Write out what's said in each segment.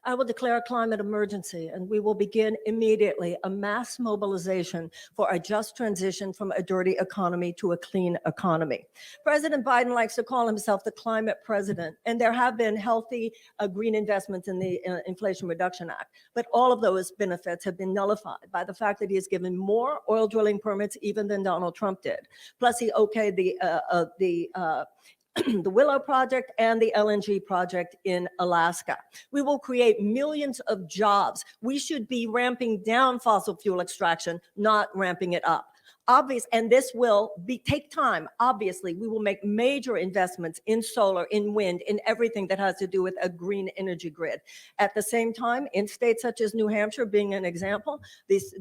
I will declare a climate emergency, and we will begin immediately a mass mobilization for a just transition from a dirty economy to a clean economy. President Biden likes to call himself the climate president, and there have been healthy green investments in the Inflation Reduction Act, but all of those benefits have been nullified by the fact that he has given more oil drilling permits even than Donald Trump did. Plus, he okayed the Willow project and the LNG project in Alaska. We will create millions of jobs. We should be ramping down fossil fuel extraction, not ramping it up. And this will take time. Obviously, we will make major investments in solar, in wind, in everything that has to do with a green energy grid. At the same time, in states such as New Hampshire being an example, this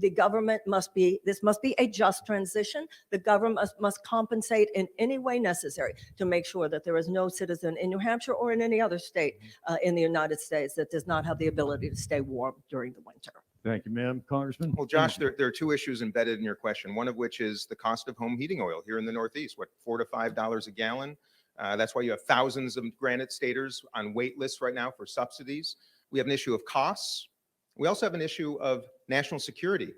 must be a just transition. The government must compensate in any way necessary to make sure that there is no citizen in New Hampshire or in any other state in the United States that does not have the ability to stay warm during the winter. Thank you, ma'am. Congressman? Well, Josh, there are two issues embedded in your question, one of which is the cost of home heating oil here in the Northeast, what, $4 to $5 a gallon? That's why you have thousands of granite staters on wait lists right now for subsidies. We have an issue of costs. We also have an issue of national security.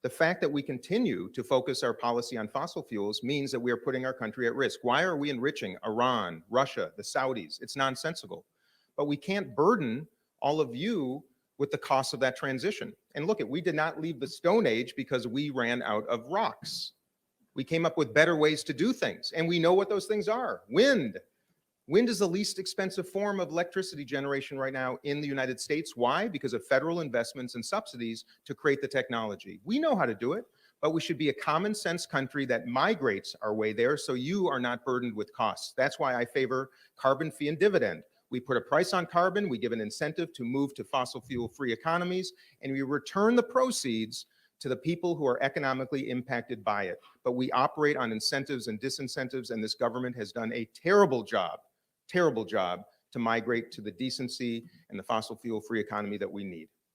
The fact that we continue to focus our policy on fossil fuels means that we are putting our country at risk. Why are we enriching Iran, Russia, the Saudis? It's nonsensical. But we can't burden all of you with the cost of that transition. And look, we did not leave the Stone Age because we ran out of rocks. We came up with better ways to do things, and we know what those things are. Wind. Wind is the least expensive form of electricity generation right now in the United States. Why? Because of federal investments and subsidies to create the technology. We know how to do it, but we should be a common sense country that migrates our way there so you are not burdened with costs. That's why I favor carbon fee and dividend. We put a price on carbon, we give an incentive to move to fossil fuel-free economies, and we return the proceeds to the people who are economically impacted by it. But we operate on incentives and disincentives, and this government has done a terrible job to migrate to the decency and the fossil fuel-free economy that we need.